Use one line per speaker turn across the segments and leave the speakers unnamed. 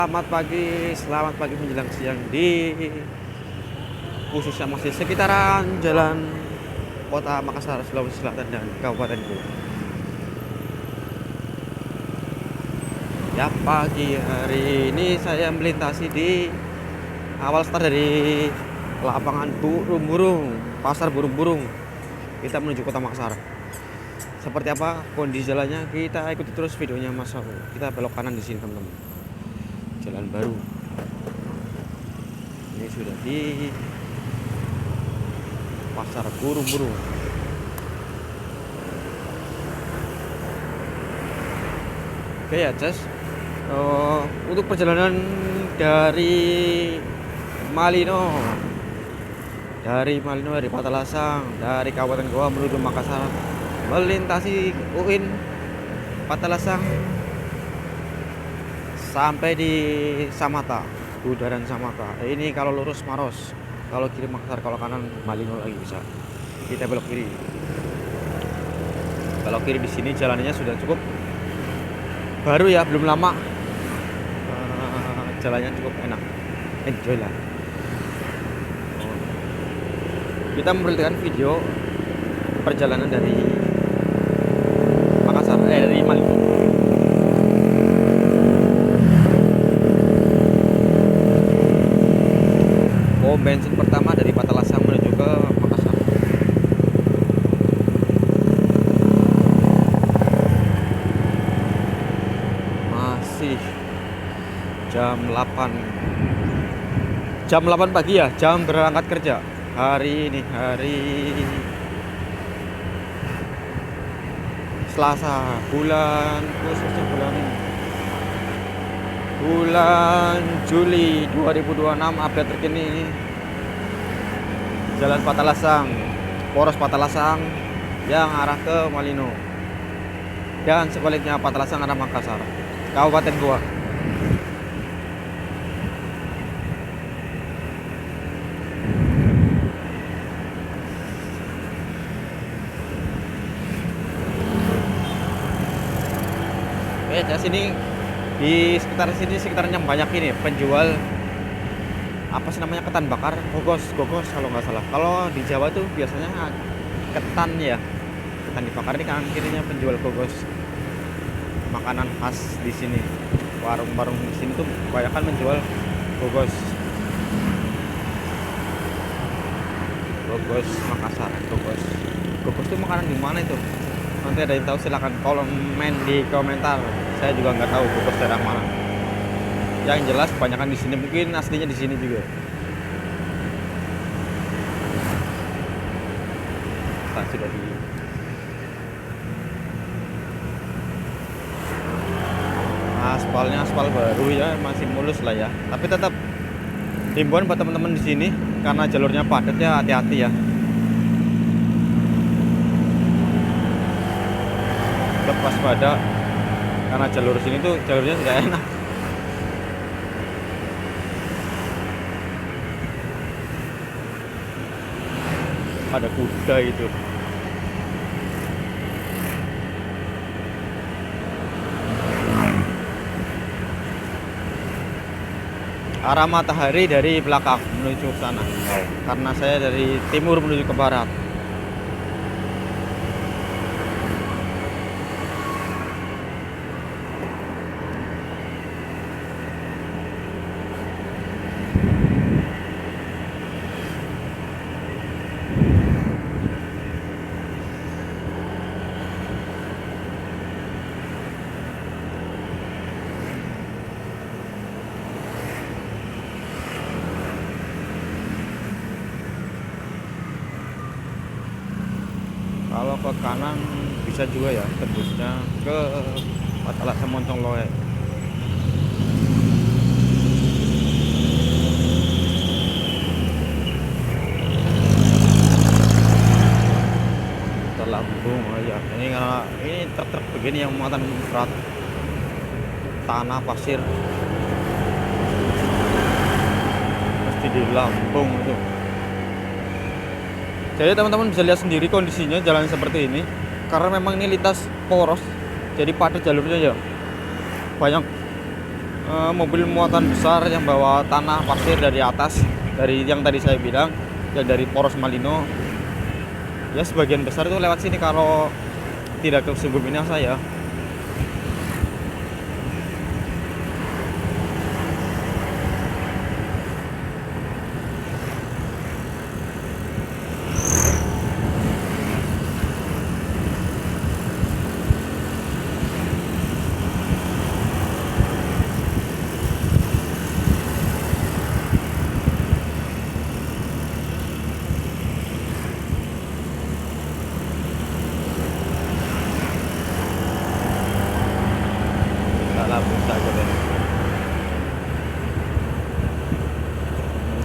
Selamat pagi menjelang siang di khususnya masih sekitaran jalan Kota Makassar, Sulawesi Selatan dan Kabupaten Goa. Ya, pagi hari ini saya melintasi di awal start dari lapangan burung-burung, pasar burung-burung. Kita menuju Kota Makassar. Seperti apa kondisi jalannya, kita ikuti terus videonya Mas Saul. Kita belok kanan di sini, teman-teman. Jalan baru. Ini sudah di pasar burung-burung. Oke ya, Ces. Untuk perjalanan dari Malino, dari Patalasang, dari Kabupaten Goa menuju Makassar, melintasi UIN Patalasang sampai di Samata, Bundaran Samata. Ini kalau lurus Maros, kalau kiri Makassar, kalau kanan Malino lagi bisa. Kita belok kiri. Kalau kiri di sini jalannya sudah cukup baru ya, belum lama. Jalannya cukup enak, enjoy lah. Kita memperlihatkan video perjalanan dari Makassar, dari Malino. Pom bensin pertama dari Patalasang menuju ke Makassar. Masih jam 8 pagi ya, jam berangkat kerja. Hari ini hari Selasa, khususnya bulan Juli 2026. Update terkini Jalan Patalasang, poros Patalasang yang arah ke Malino, dan sebaliknya Patalasang arah Makassar, Kabupaten Goa. Oke, di sini di sekitarnya banyak ini penjual apa sih namanya, ketan bakar, gogos kalau nggak salah. Kalau di Jawa tuh biasanya ketan ya, ketan dibakar. Ini kanan kirinya penjual gogos, makanan khas di sini. Warung-warung di sini tuh kebanyakan menjual gogos Makassar. Gogos tuh makanan di mana itu? Nanti ada yang tahu silahkan komen di komentar. Saya juga nggak tahu gogos daerah mana. Yang jelas kebanyakan di sini, mungkin aslinya di sini juga. Nah, sudah di aspalnya aspal baru ya, masih mulus lah ya. Tapi tetap himbauan buat teman-teman di sini, karena jalurnya padat ya, hati-hati ya. Lepas pada, karena jalur sini tuh jalurnya nggak enak. Ada kuda itu. Arah matahari dari belakang menuju sana, karena saya dari timur menuju ke barat. Kalau ke kanan bisa juga ya, tembusnya ke Patalasang Moncong Loe. Lambung aja. Ini karena ini truk begini yang muatan berat, tanah, pasir, mesti di lambung itu. Jadi teman-teman bisa lihat sendiri kondisinya jalan seperti ini, karena memang ini lintas poros, jadi padat jalurnya ya. Banyak mobil muatan besar yang bawa tanah pasir dari atas, dari yang tadi saya bilang ya, dari Poros Malino ya, sebagian besar itu lewat sini kalau tidak ke Sungguh Minasa ya.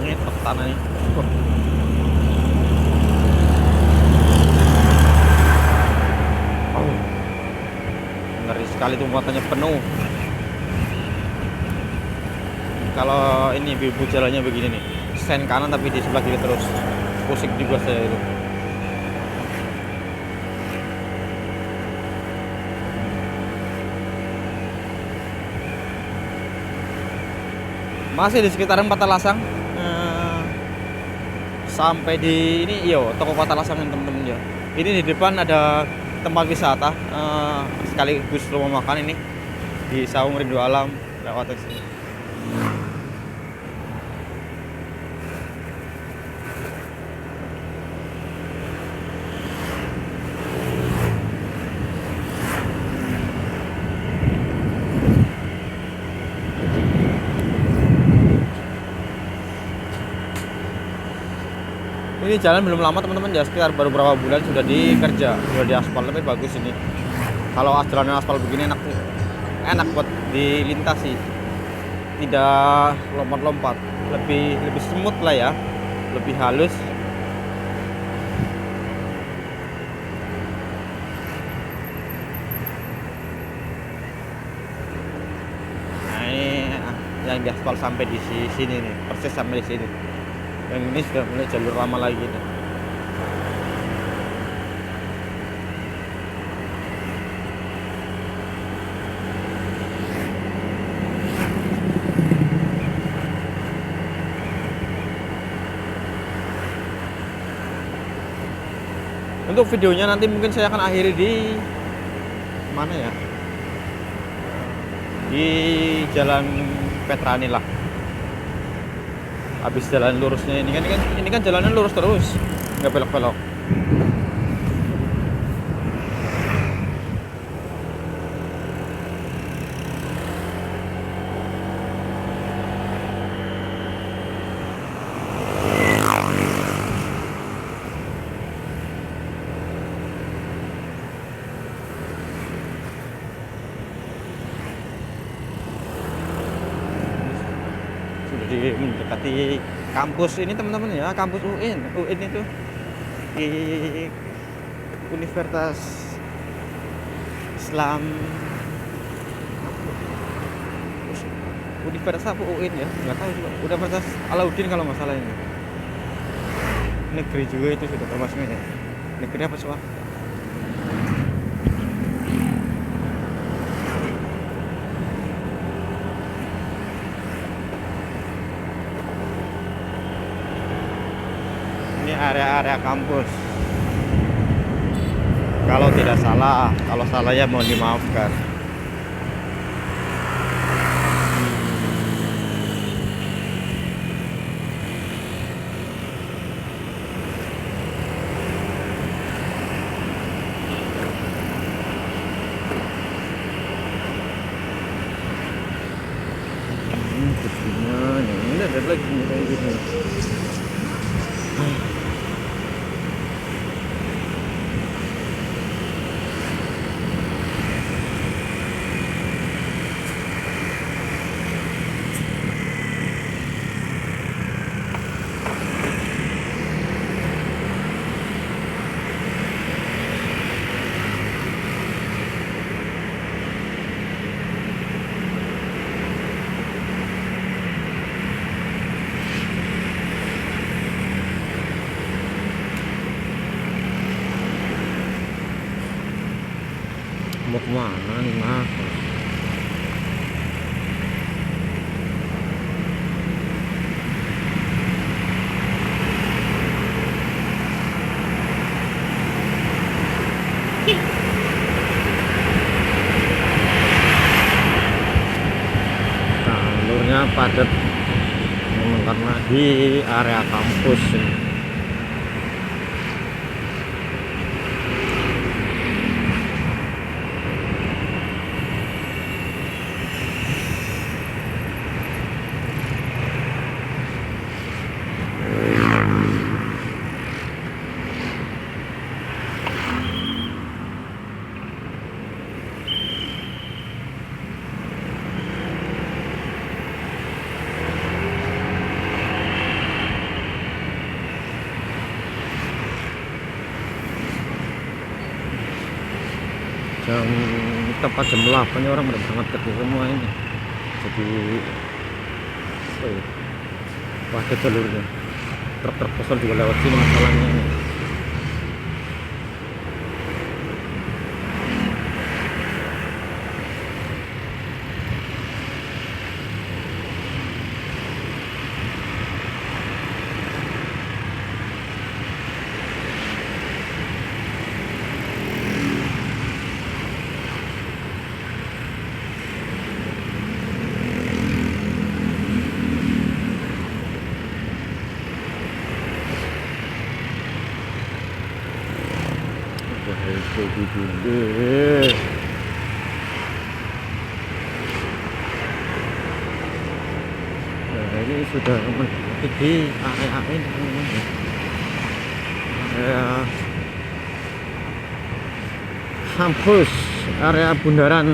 Ini truk tanah nih. Ngeri sekali tuh, muatannya penuh. Kalau ini ibu jalannya begini nih, sen kanan tapi di sebelah kiri terus, pusing juga saya itu. Masih di sekitaran Patalasang, sampai di ini iyo toko Patalasang temen-temen ya. Ini di depan ada tempat wisata, sekaligus rumah makan ini di Saung Rindu Alam, lewat sini. Ini jalan belum lama teman-teman ya, sekitar baru berapa bulan sudah dikerja, sudah diaspal, tapi bagus ini. Kalau jalanan aspal begini enak buat dilintasi, tidak lompat-lompat, lebih smooth lah ya, lebih halus. Nah ini yang diaspal sampai di sini nih, persis sampai di sini. Yang ini sudah mulai jalur lama lagi nih. Untuk videonya nanti mungkin saya akan akhiri di mana ya, di Jalan Petrani lah. Habis jalan lurusnya ini kan jalannya lurus terus, nggak belok-belok. Mendekati kampus ini teman-teman ya, kampus UIN itu di Universitas Islam, Universitas apa UIN ya, nggak tahu juga. Universitas Alauddin kalau nggak salah ini. Negeri juga itu sudah termasuk ya. Negeri apa swasta? Ini area-area kampus. Kalau tidak salah, kalau salah ya mohon dimaafkan. Ini ada lagi kayak gitu. jalannya padat memang karena di area kampus ini. Tepat jam 8 ya, orang udah berangkat kerja semua ini. Jadi padat jalurnya, truk-truk besar juga lewat sini masalahnya ini. Nah, ini sudah mendekati di area ini, area kampus, area bundaran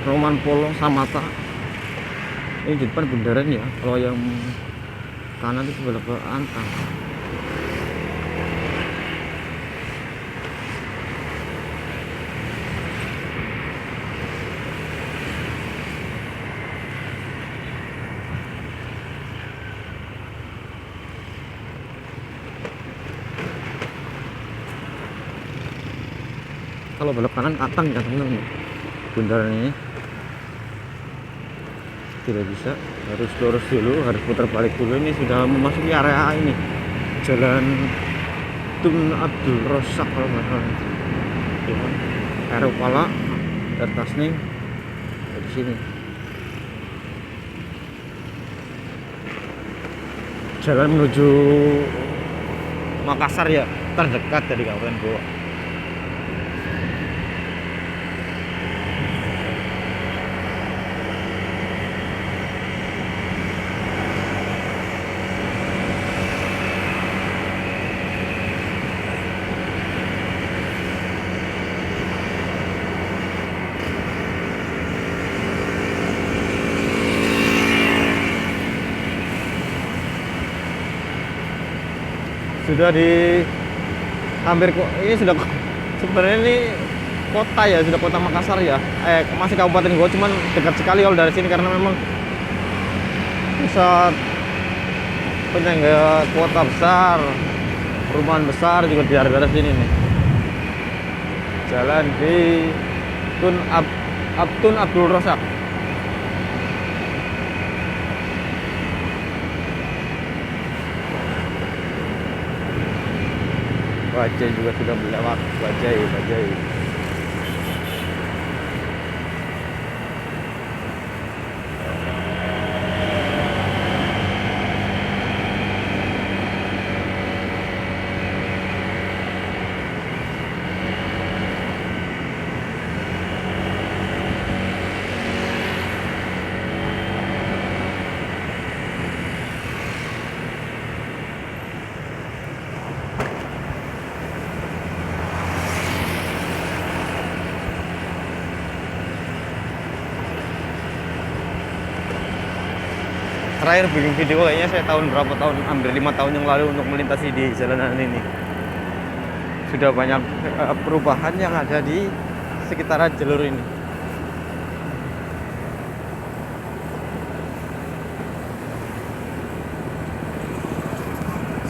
Roman Polo Samata. Ini di depan bundaran ya, kalau yang kanan itu sebelah Antang. Kalau belok kanan Atang ya teman-teman, bundaran ini tidak bisa, harus lurus dulu, harus putar balik dulu. Ini sudah memasuki area ini, Jalan Tun Abdul Razak kalau nggak salah, Eropala dari Tasnim dari sini. Jalan menuju Makassar ya, terdekat dari Kabupaten Goa. Sudah di hampir ini sudah, sebenarnya ini kota ya, sudah kota Makassar ya, masih Kabupaten Goa, cuman dekat sekali kalau dari sini karena memang pusat penyangga kota besar, perumahan besar juga di daerah sini nih. Jalan di Tun Abdul Razak. Bajai juga sudah melewat, Bajai. Terakhir bikin video kayaknya saya tahun berapa tahun, hampir 5 tahun yang lalu untuk melintasi di jalanan ini. Sudah banyak perubahan yang ada di sekitaran jalur ini.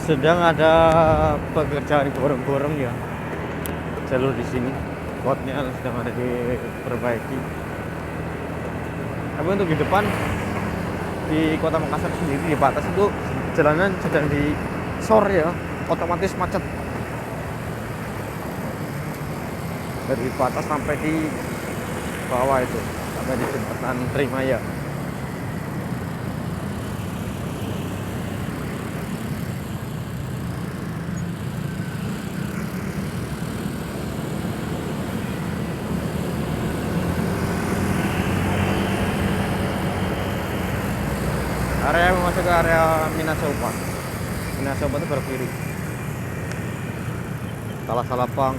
Sedang ada pekerjaan gorong-gorong ya jalur di sini, kotnya sedang ada diperbaiki. Tapi untuk di depan di kota Makassar sendiri di batas itu jalanan sedang disor ya, otomatis macet dari batas sampai di bawah itu, sampai di jembatan Trimaya. Area yang masuk ke area Minasoba. Minasoba itu belok kiri. Salah Salapang.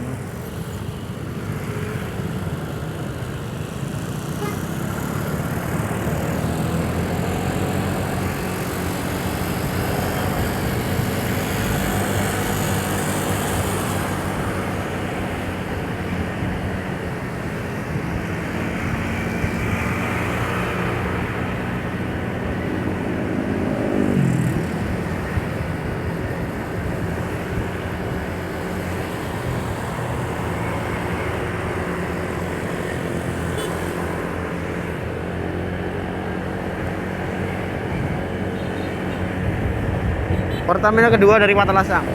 Pertamina kedua dari Matalasang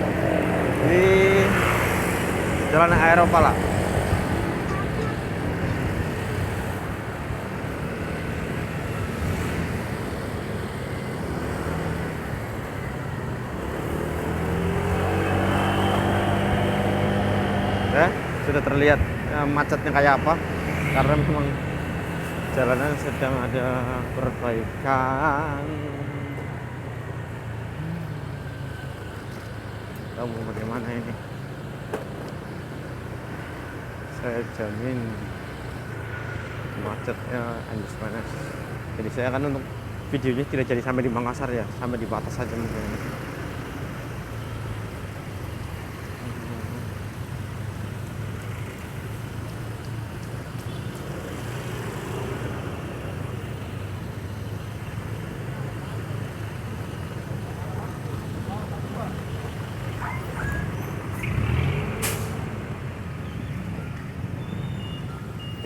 di Jalan Aeropala. Ya, sudah terlihat macetnya kayak apa karena memang jalanan sedang ada perbaikan. Tahu bagaimana ini, saya jamin macetnya anjus panas. Jadi saya akan untuk videonya tidak jadi sampai di Makassar ya, sampai di batas saja mungkin.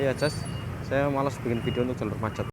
Iya, Jas. Saya malas bikin video untuk jalur macet.